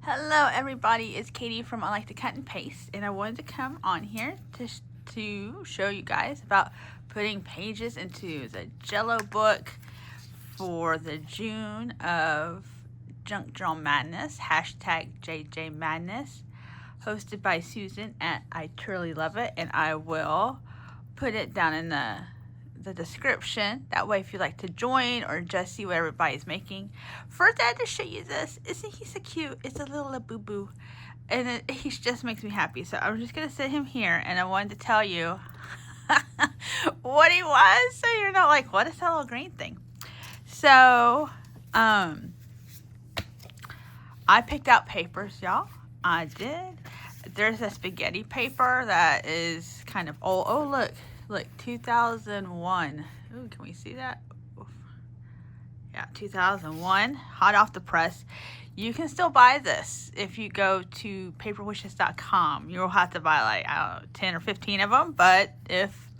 Hello everybody, it's Katie from I Like to Cut and Paste, and I wanted to come on here to show you guys about putting pages into the Jello book for the June of Junk Journal Madness, hashtag JJ Madness, hosted by Susan at I Truly Love It, and I will put it down in the description. That way, if you'd like to join or just see what everybody's making. First, I had to show you this. Isn't he so cute? It's a little boo-boo. And he just makes me happy. So I'm just going to sit him here, and I wanted to tell you what he was, so you're not like, what is that little green thing? So, I picked out papers, y'all. I did. There's a spaghetti paper that is kind of old. Oh, look, 2001. Ooh, can we see that? Oof. Yeah, 2001, hot off the press. You can still buy this if you go to paperwishes.com. You'll have to buy like, I don't know, 10 or 15 of them, but if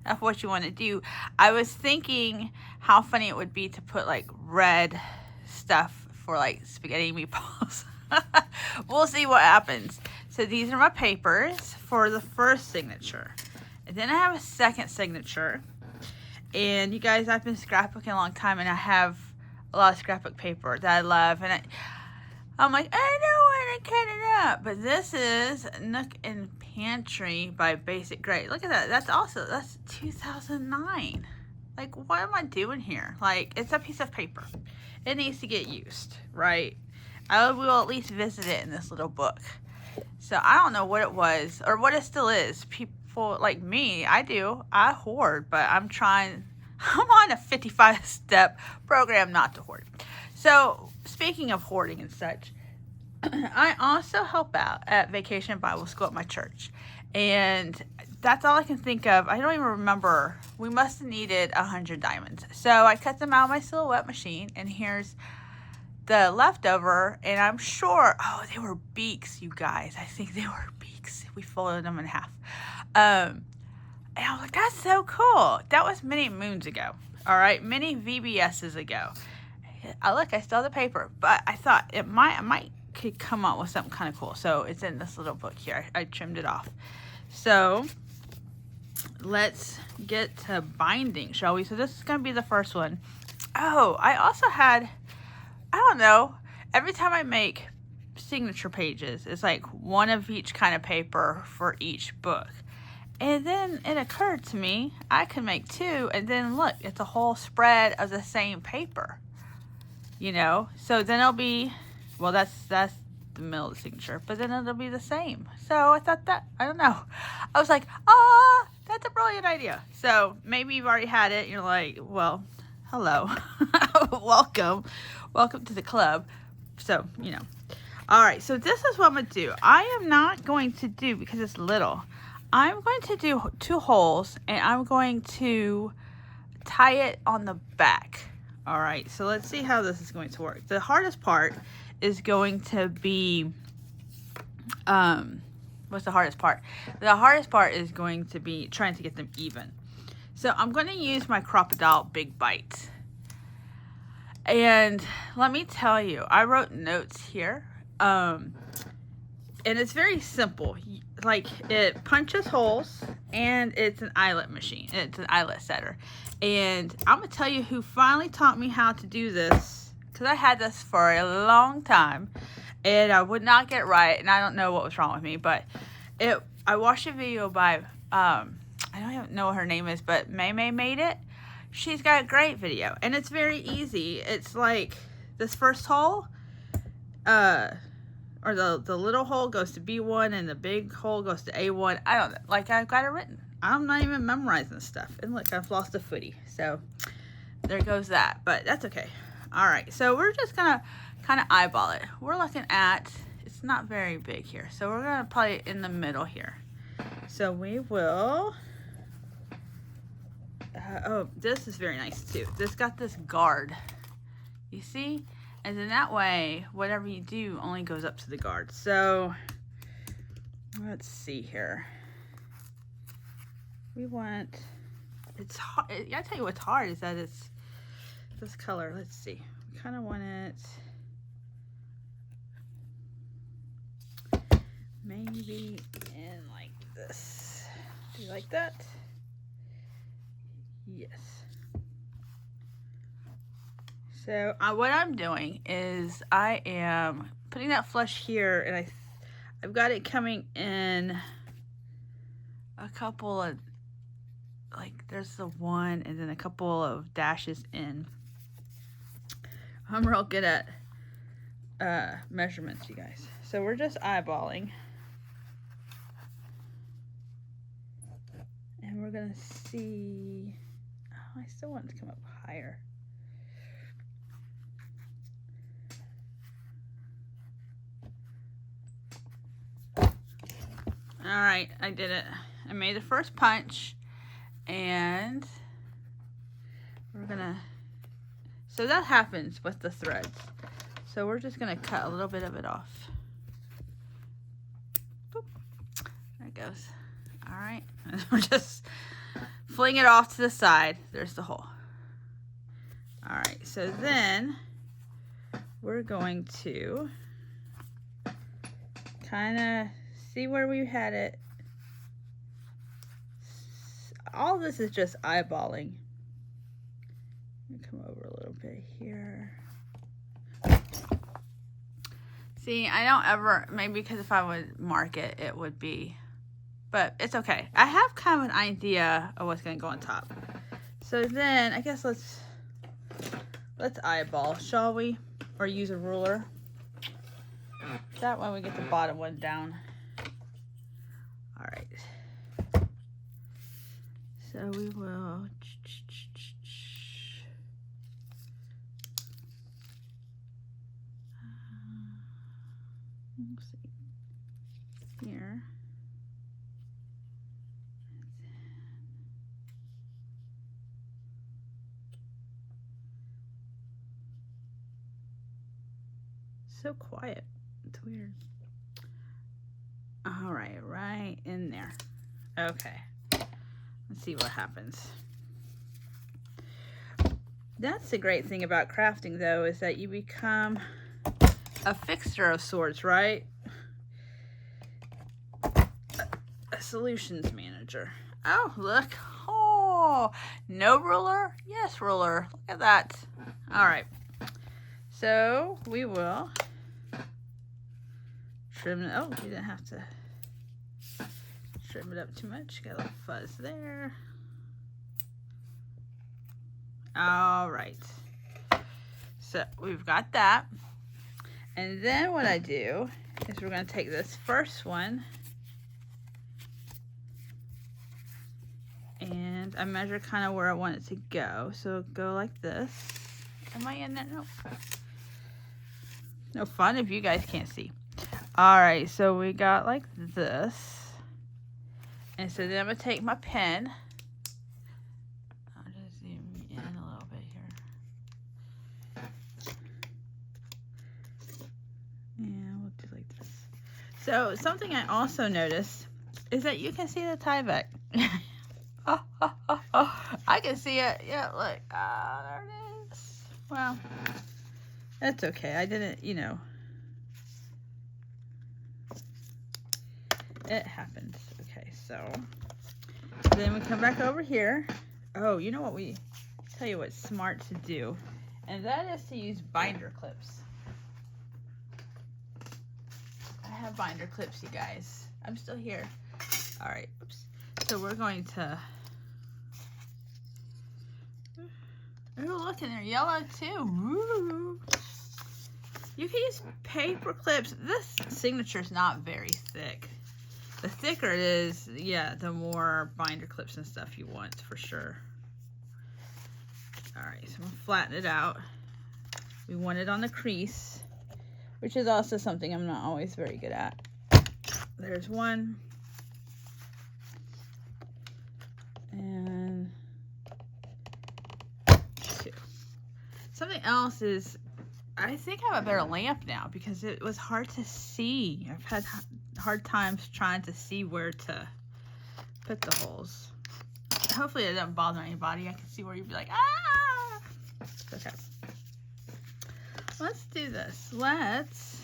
that's what you want to do. I was thinking how funny it would be to put like red stuff for like spaghetti meatballs. We'll see what happens. So these are my papers for the first signature. And then I have a second signature. And you guys, I've been scrapbooking a long time, and I have a lot of scrapbook paper that I love. And I'm like, I don't want to cut it up. But this is Nook and Pantry by Basic Grade. Look at that. That's 2009. Like, what am I doing here? Like, it's a piece of paper. It needs to get used, right? I will at least visit it in this little book. So I don't know what it was or what it still is. People like me, I hoard, but I'm on a 55-step program not to hoard. So speaking of hoarding and such, I also help out at Vacation Bible School at my church. And that's all I can think of. I don't even remember. We must have needed 100 diamonds. So I cut them out of my silhouette machine, and here's the leftover, and I'm sure, they were beaks, you guys. I think they were beaks. We folded them in half. And I was like, that's so cool. That was many moons ago. All right, many VBSs ago. Look, I still have the paper, but I thought I might could come up with something kind of cool. So it's in this little book here. I trimmed it off. So let's get to binding, shall we? So this is going to be the first one. Oh, I also had, I don't know, every time I make signature pages, it's like one of each kind of paper for each book. And then it occurred to me, I could make two, and then look, it's a whole spread of the same paper. You know, so then it'll be, well, that's the middle of the signature, but then it'll be the same. So I thought that, I don't know. I was like, that's a brilliant idea. So maybe you've already had it. You're like, well, hello. Welcome to the club. So, you know. All right, so this is what I'm going to do. I am not going to do, because it's little, I'm going to do 2 holes, and I'm going to tie it on the back. All right, so let's see how this is going to work. The hardest part is going to be, what's the hardest part? The hardest part is going to be trying to get them even. So I'm going to use my Crocodile Big Bite. And let me tell you, I wrote notes here. And it's very simple. Like, it punches holes, and it's an eyelet machine. It's an eyelet setter. And I'm going to tell you who finally taught me how to do this, because I had this for a long time, and I would not get it right, and I don't know what was wrong with me, but I watched a video by, I don't even know what her name is, but May made it. She's got a great video, and it's very easy. It's like this first hole, or the little hole goes to B1 and the big hole goes to A1. I don't know. Like, I've got it written. I'm not even memorizing this stuff. And look, I've lost a footy. So there goes that. But that's okay. All right. So we're just going to kind of eyeball it. We're looking at, it's not very big here. So we're going to probably in the middle here. So we will, this is very nice too. This got this guard. You see? And then that way, whatever you do only goes up to the guard. So, let's see here. We want, it's hard. I tell you what's hard is that it's this color. Let's see. We kind of want it be in like this. Do you like that? Yes. So what I'm doing is I am putting that flush here, and I've got it coming in a couple of, like there's the one and then a couple of dashes in. I'm real good at measurements, you guys. So we're just eyeballing. And we're gonna see, oh, I still want it to come up higher. All right, I did it. I made the first punch, and we're gonna, so that happens with the threads. So we're just gonna cut a little bit of it off. Boop. There it goes. All right, and we're just fling it off to the side. There's the hole. All right, so then we're going to kind of see where we had it. All this is just eyeballing. Come over a little bit here. See, I don't ever, maybe because if I would mark it, it would be, but it's okay. I have kind of an idea of what's going to go on top. So then, I guess let's eyeball, shall we? Or use a ruler. That way we get the bottom one down. All right. So we will. Let's see here. So quiet. It's weird. All right, right in there. Okay. Let's see what happens. That's the great thing about crafting, though, is that you become a fixer of sorts, right? A solutions manager. Oh, look. Oh, no ruler? Yes, ruler. Look at that. All right. So we will trim it. Oh, you didn't have to trim it up too much. Got a little fuzz there. All right. So we've got that. And then what I do is we're going to take this first one and I measure kind of where I want it to go. So go like this. Am I in there? No. No fun if you guys can't see. All right, so we got like this. And so then I'm going to take my pen. I'll just zoom in a little bit here. And we'll do like this. So something I also noticed is that you can see the tie back. I can see it. Yeah, look. There it is. Well, that's okay. I didn't, you know. It happens. Okay, so then we come back over here. Oh, you know what tell you what's smart to do, and that is to use binder clips. I have binder clips, you guys. I'm still here. All right, oops. So we're going to, oh, look, and they're yellow too. Woo. You can use paper clips. This signature is not very thick. The thicker it is, yeah, the more binder clips and stuff you want, for sure. All right, so I'm gonna flatten it out. We want it on the crease, which is also something I'm not always very good at. There's one. And two. Something else is, I think I have a better lamp now because it was hard to see. I've had hard times trying to see where to put the holes. Hopefully it doesn't bother anybody. I can see where you'd be like, ah! Okay. Let's do this. Let's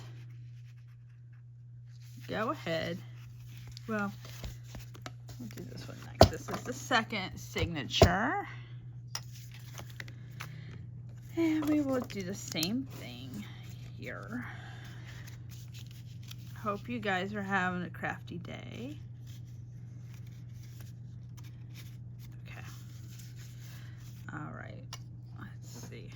go ahead Well, we'll do this one next. This is the second signature. And we will do the same thing here. Hope you guys are having a crafty day. Okay. All right. Let's see.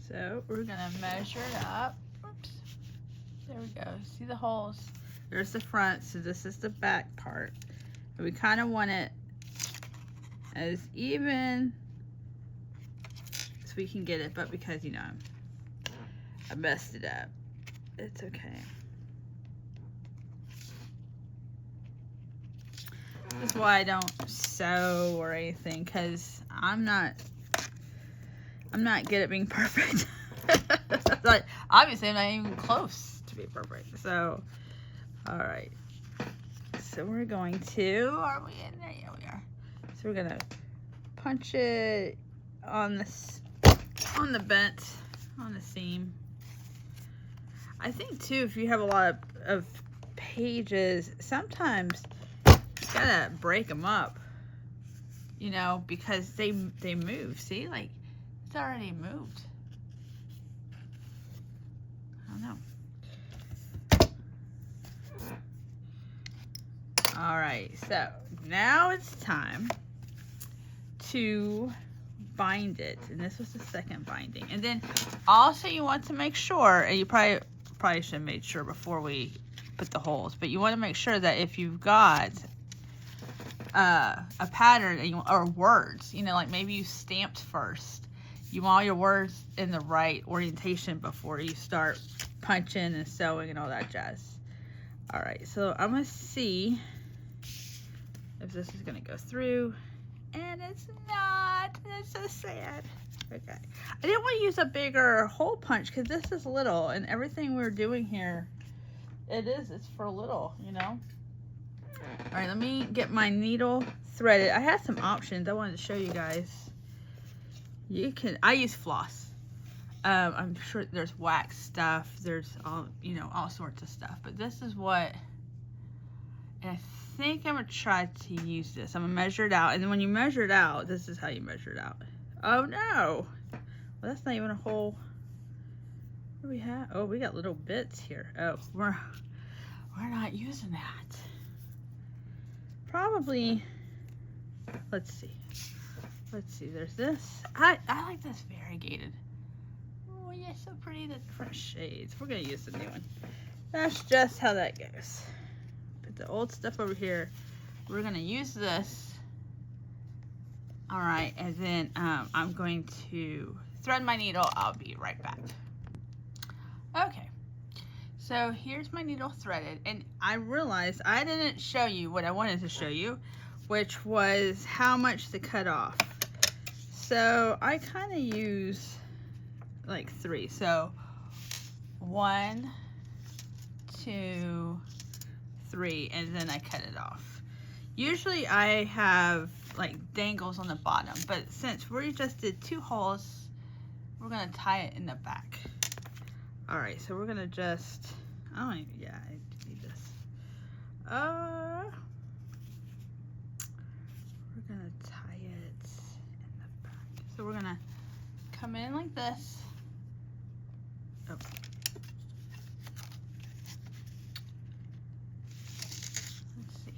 So we're gonna measure it up. Oops. There we go. See the holes? There's the front, so this is the back part. And we kind of want it as even as we can get it, but because, you know, I messed it up, it's okay. That's why I don't sew or anything, because I'm not good at being perfect. Like, obviously I'm not even close to be perfect. So, all right. So we're going to, are we in there? Yeah, we are. So we're gonna punch it on this, on the bent, on the seam. I think too, if you have a lot of pages, sometimes you gotta break them up, you know, because they move. See, like, it's already moved. I don't know. All right, so now it's time to bind it, and this was the second binding. And then also you want to make sure, and you probably should have made sure before we put the holes, but you want to make sure that if you've got a pattern and or words, you know, like maybe you stamped first, you want all your words in the right orientation before you start punching and sewing and all that jazz. All right, so I'm gonna see if this is gonna go through, and it's not. It's so sad. Okay, I didn't want to use a bigger hole punch because this is little, and everything we're doing here, it's for little, you know. All right, let me get my needle threaded. I had some options I wanted to show you guys. I use floss. I'm sure there's wax stuff, there's all, you know, all sorts of stuff, but this is what, and I think I'm gonna try to use this. I'm gonna measure it out, and then when you measure it out, this is how you measure it out. Oh no, well, that's not even a whole, what do we have? Oh, we got little bits here. Oh, we're not using that. Probably, let's see, there's this. I like this variegated. Oh yeah, so pretty, the different shades. We're gonna use the new one. That's just how that goes. Put the old stuff over here. We're gonna use this. All right, and then I'm going to thread my needle. I'll be right back. Okay, so here's my needle threaded, and I realized I didn't show you what I wanted to show you, which was how much to cut off. So I kind of use like 3. So 1, 2, 3, and then I cut it off. Usually I have like dangles on the bottom, but since we just did 2 holes, we're gonna tie it in the back. All right, so we're gonna just, I need this. We're gonna tie it in the back. So we're gonna come in like this. Oh. Let's see.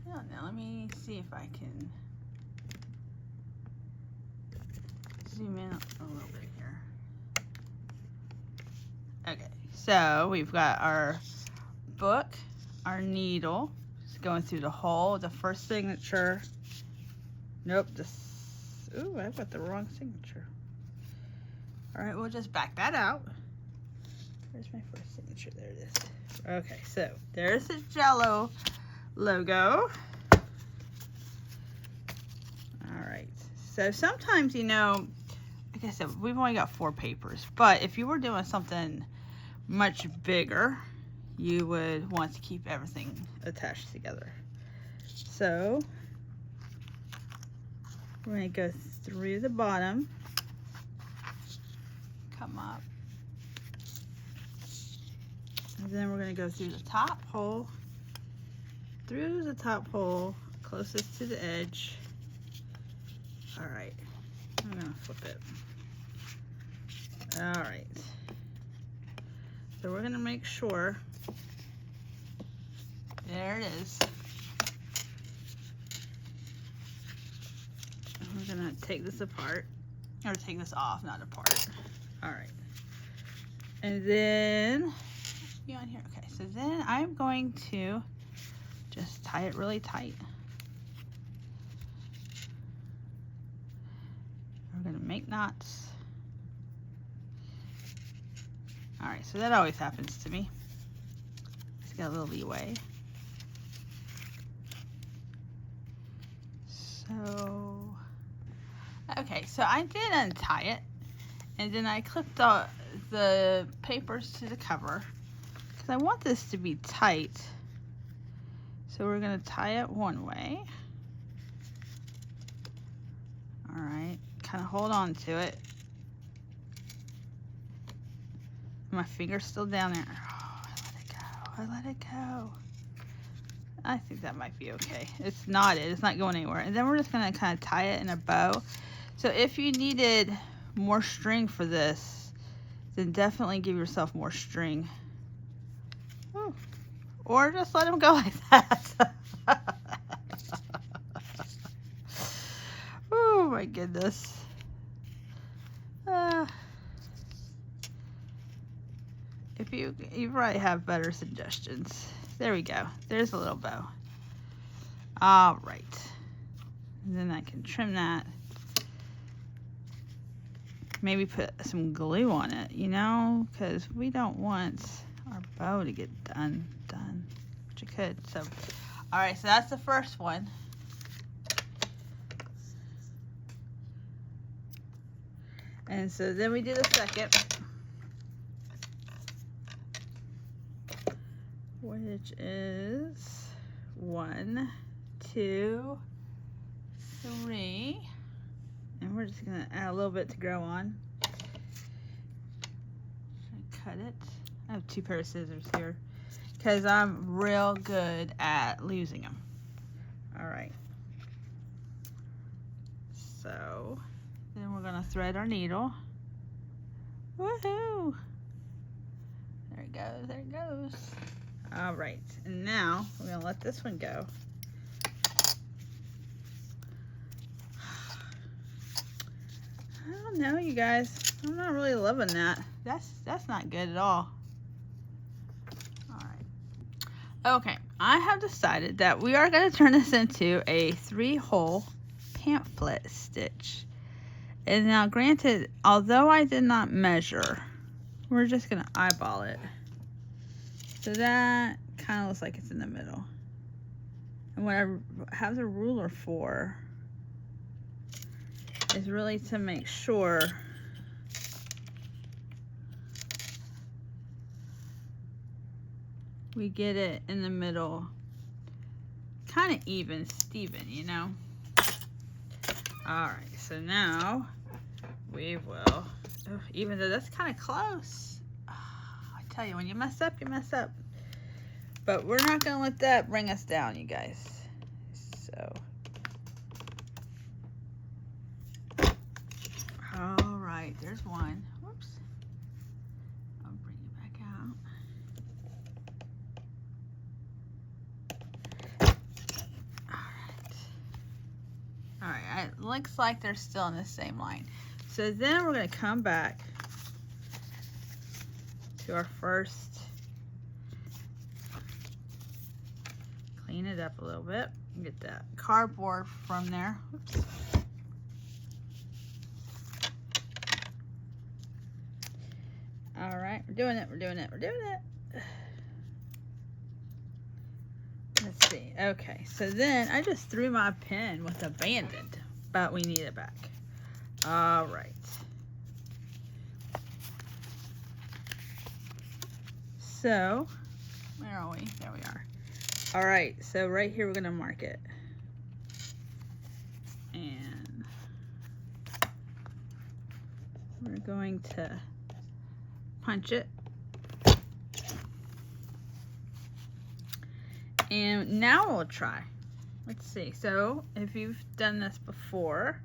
I don't know. Let me see if I can zoom in a little bit here. Okay, so we've got our book, our needle. It's going through the hole. The first signature. Nope. Ooh, I've got the wrong signature. All right, we'll just back that out. Where's my first signature? There it is. Okay, so there's the Jello logo. All right, so sometimes, you know, like I said, we've only got 4 papers, but if you were doing something much bigger, you would want to keep everything attached together. So we're going to go through the bottom, come up. And then we're going to go through the top hole, closest to the edge. All right, I'm going to flip it. All right, so we're going to make sure, there it is. And we're going to take this apart, or take this off, not apart. All right, and then, on here. Okay, so then I'm going to just tie it really tight. We're gonna make knots. All right, so that always happens to me. It's got a little leeway. So, okay, so I did untie it, and then I clipped the papers to the cover. I want this to be tight, so we're going to tie it one way. All right, kind of hold on to it. My finger's still down there. Oh, I let it go. I think that might be okay. It's knotted, it's not going anywhere. And then we're just going to kind of tie it in a bow. So if you needed more string for this, then definitely give yourself more string. Or just let them go like that. Oh my goodness. If you probably have better suggestions. There we go. There's a little bow. All right. And then I can trim that. Maybe put some glue on it, you know, because we don't want our bow to get done, but you could. So, all right, so that's the first one. And so then we do the second, which is 1, 2, 3, and we're just gonna add a little bit to grow on. Cut it. I have 2 pairs of scissors here because I'm real good at losing them. All right. So then we're gonna thread our needle. Woohoo! There it goes, there it goes. All right, and now we're gonna let this one go. I don't know, you guys. I'm not really loving that. That's not good at all. Okay, I have decided that we are going to turn this into a 3-hole pamphlet stitch. And now granted, although I did not measure, we're just going to eyeball it. So that kind of looks like it's in the middle. And what I have the ruler for is really to make sure we get it in the middle, kind of even, Steven, you know. All right, so now we will, even though that's kind of close, I tell you, when you mess up, you mess up. But we're not gonna let that bring us down, you guys. So, all right, there's one. Whoops. I'll bring it back out. All right, it looks like they're still in the same line. So then we're going to come back to our first, clean it up a little bit, get that cardboard from there. Oops. All right, we're doing it, we're doing it, we're doing it. Let's see. Okay, so then I just threw my pen with abandoned, but we need it back. All right. So, where are we? There we are. All right, so right here we're gonna mark it. And we're going to punch it. And now we'll try. Let's see. So if you've done this before,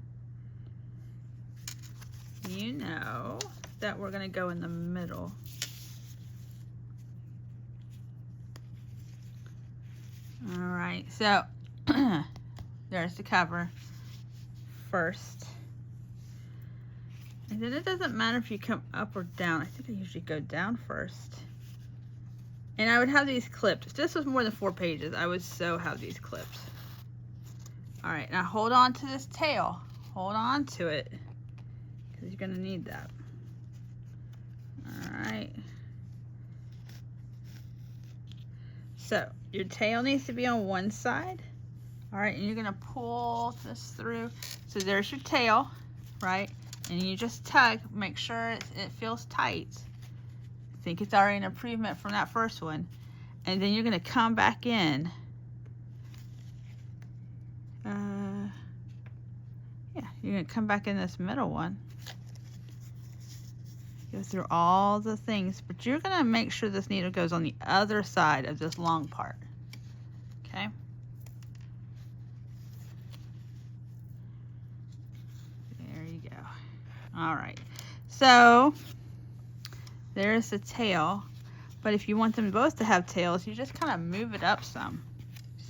you know that we're going to go in the middle. All right, so there's the cover first. And then it doesn't matter if you come up or down. I think I usually go down first. And I would have these clipped. If this was more than 4 pages, I would so have these clipped. All right, now hold on to this tail. Hold on to it, because you're gonna need that. All right. So your tail needs to be on one side. All right, and you're gonna pull this through. So there's your tail, right? And you just tug, make sure it feels tight. I think it's already an improvement from that first one. And then you're gonna come back in. Yeah, you're gonna come back in this middle one. Go through all the things, but you're gonna make sure this needle goes on the other side of this long part, okay? There you go. All right, so there's the tail, but if you want them both to have tails, you just kind of move it up some.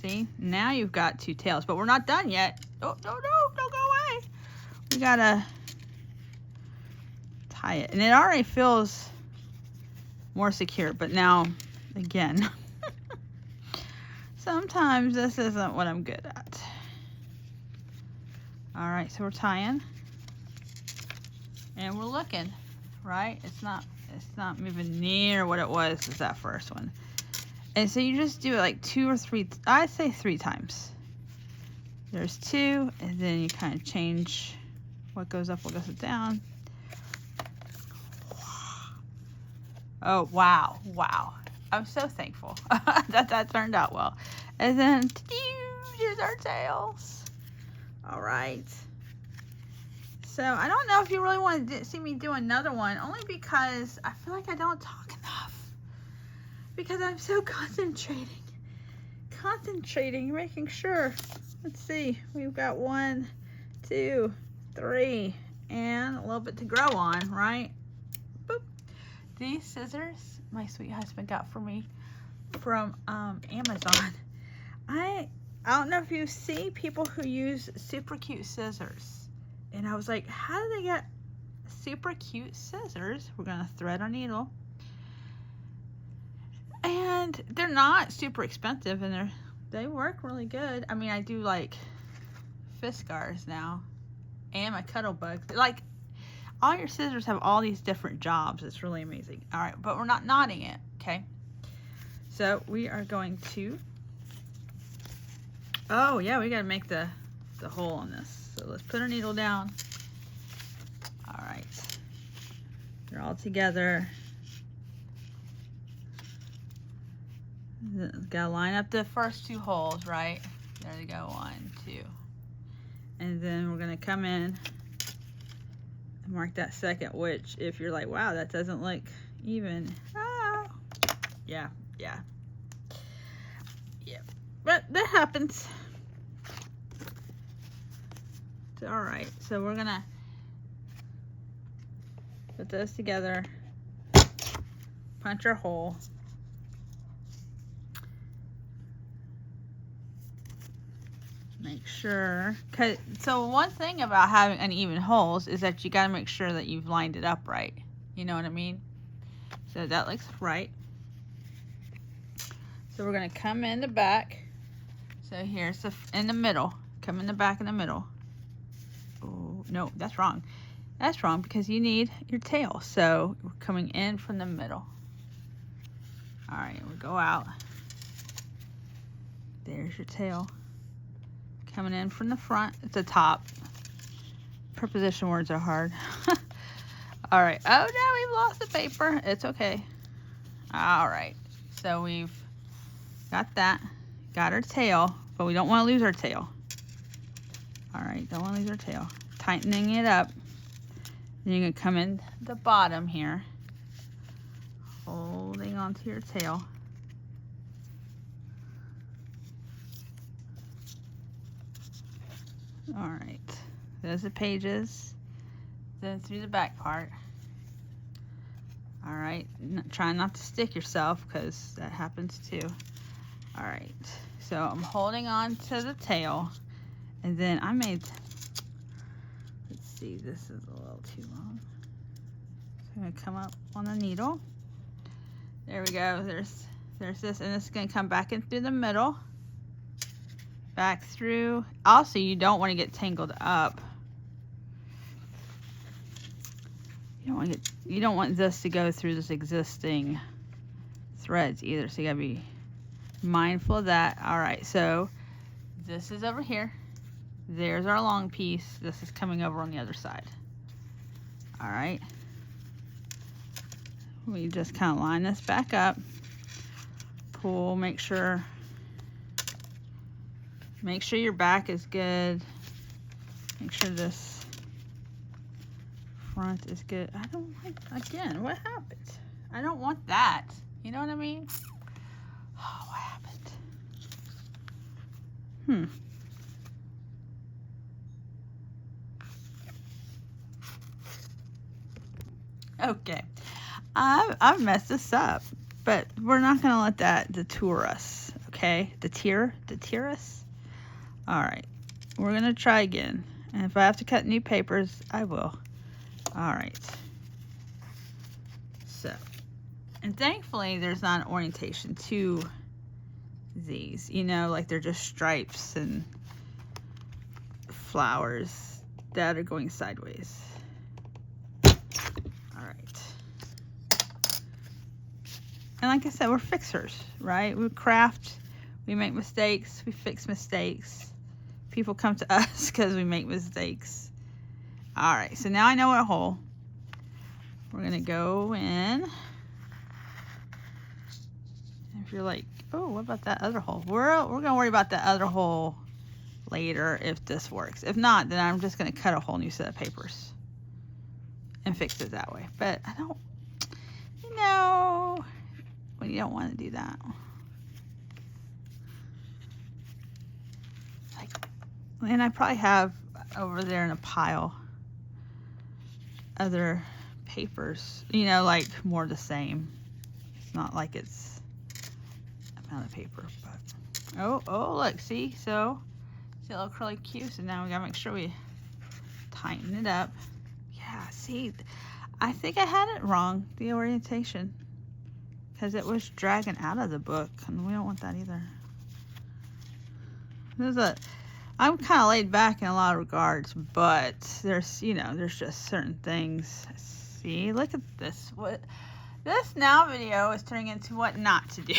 See, now you've got 2 tails, but we're not done yet. Oh, no, don't go away. We gotta tie it, and it already feels more secure, but now, again, sometimes this isn't what I'm good at. All right, so we're tying, and we're looking, right? It's not moving near what it was as that first one. And so you just do it like 2 or 3, I'd say 3 times. There's 2, and then you kind of change what goes up, what goes down. Oh, wow, wow. I'm so thankful that turned out well. And then, here's our tails. All right. So I don't know if you really want to see me do another one, only because I feel like I don't talk enough. Because I'm so concentrating, making sure. Let's see, we've got 1, 2, 3, and a little bit to grow on, right? Boop. These scissors my sweet husband got for me from Amazon. I don't know if you see people who use super cute scissors, and I was like, how do they get super cute scissors? We're gonna thread our needle. And they're not super expensive, and they work really good. I mean, I do like Fiskars now, and my Cuddle Bugs. Like, all your scissors have all these different jobs. It's really amazing. All right, but we're not knotting it, okay? So we are going to, oh yeah, we gotta make the hole on this. So let's put our needle down. All right, they're all together. Gotta line up the first 2 holes, right? There they go, 1, 2. And then we're gonna come in and mark that second, which if you're like, wow, that doesn't look even. Ah. Yeah. But that happens. It's all right. So we're gonna put those together, punch our hole. Make sure, so one thing about having uneven holes is that you got to make sure that you've lined it up right. You know what I mean? So that looks right. So we're going to come in the back. So here's in the middle. Come in the back in the middle. Oh, no, that's wrong. That's wrong because you need your tail. So we're coming in from the middle. All right, we'll go out. There's your tail. Coming in from the front, at the top. Preposition words are hard. All right. Oh, no, we've lost the paper. It's okay. All right. So we've got that. Got our tail, but we don't want to lose our tail. All right. Don't want to lose our tail. Tightening it up. Then you're going to come in the bottom here. holding onto your tail. All right, there's the pages. Then through the back part. All right, try not to stick yourself because that happens too. All right, so I'm holding on to the tail, and then I made, let's see, this is a little too long. So I'm gonna come up on the needle. There we go, there's this, and it's gonna come back in through the middle, back through. Also, you don't want to get tangled up. You don't want this to go through this existing threads either, so you gotta be mindful of that. All right, so this is over here. There's our long piece. This is coming over on the other side. All right. We just kind of line this back up. Pull, make sure your back is good. Make sure this front is good. I don't like, again, what happened? I don't want that. You know what I mean? Oh, what happened? Okay. I've messed this up, but we're not going to let that deter us, okay? Deter us? All right. We're going to try again. And if I have to cut new papers, I will. All right. So, and thankfully there's not an orientation to these, you know, like they're just stripes and flowers that are going sideways. All right. And like I said, we're fixers, right? We craft, we make mistakes, we fix mistakes. People come to us because we make mistakes. All right, so now I know what hole. We're gonna go in. If you're like, oh, what about that other hole? We're gonna worry about that other hole later if this works. If not, then I'm just gonna cut a whole new set of papers and fix it that way. But I don't, you know, when you don't want to do that. Like, and I probably have over there in a pile other papers, you know, like more the same. It's not like it's amount of paper, but oh look, see, so see a little curly Q. So now we gotta make sure we tighten it up. Yeah, see, I think I had it wrong, the orientation, because it was dragging out of the book, and we don't want that either. I'm kind of laid back in a lot of regards, but there's just certain things. See, look at this. What this now video is turning into what not to do.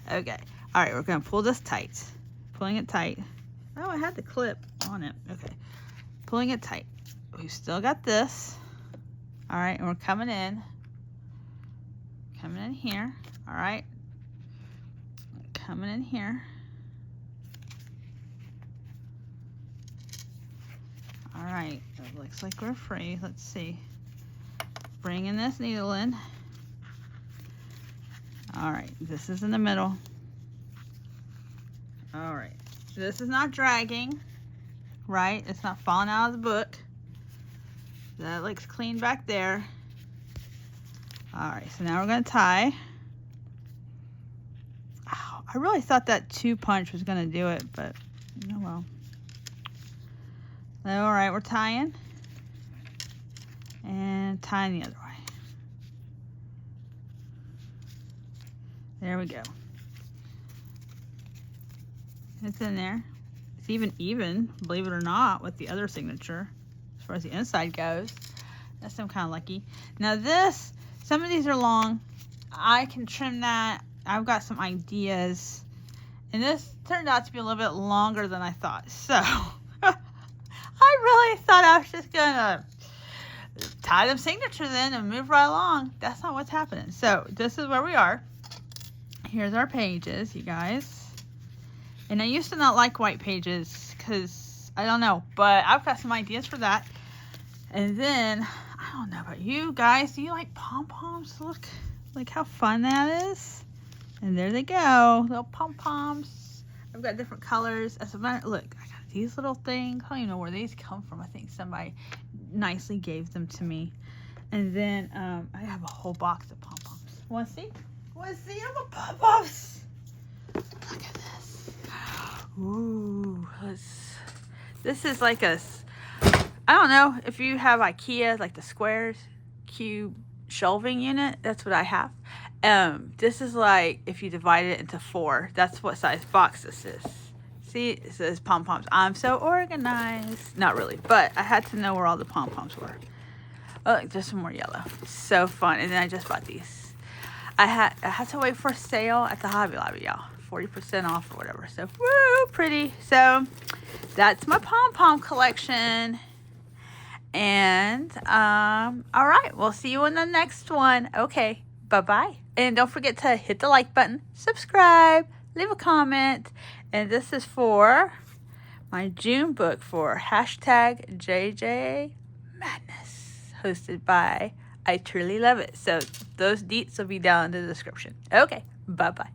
Okay. All right, we're going to pull this tight. Pulling it tight. Oh, I had the clip on it. Okay. Pulling it tight. We've still got this. All right, and we're coming in. Coming in here. All right. Coming in here. All right, it looks like we're free. Let's see. Bringing this needle in. All right, this is in the middle. All right, this is not dragging, right? It's not falling out of the book. That looks clean back there. All right, so now we're gonna tie. Ow, I really thought that 2-punch was gonna do it, but oh well. All right, we're tying and tying the other way. There we go. It's in there. It's even, believe it or not, with the other signature as far as the inside goes. That's I'm kind of lucky. Now this, some of these are long. I can trim that. I've got some ideas. And this turned out to be a little bit longer than I thought. So I really thought I was just gonna tie them signature then and move right along. That's not what's happening. So this is where we are. Here's our pages, you guys. And I used to not like white pages because I don't know, but I've got some ideas for that. And then I don't know about you guys. Do you like pom-poms? Look how fun that is. And there they go, little pom-poms. I've got different colors. As a matter, look, I got these little things. I don't even know where these come from. I think somebody nicely gave them to me. And then I have a whole box of pom-poms. Want to see? Want to see all the pom-poms? Look at this. Ooh, this is like I don't know if you have IKEA, like the squares cube shelving unit. That's what I have. This is like if you divide it into 4. That's what size box this is. See, it says pom-poms. I'm so organized. Not really, but I had to know where all the pom-poms were. Oh, look, there's some more yellow. So fun. And then I just bought these. I had to wait for a sale at the Hobby Lobby, y'all. 40% off or whatever. So, woo, pretty. So, that's my pom-pom collection. And, all right. We'll see you in the next one. Okay. Bye-bye. And don't forget to hit the like button, subscribe, leave a comment. And this is for my June book for #JJ Madness, hosted by I Truly Love It. So those deets will be down in the description. Okay, bye-bye.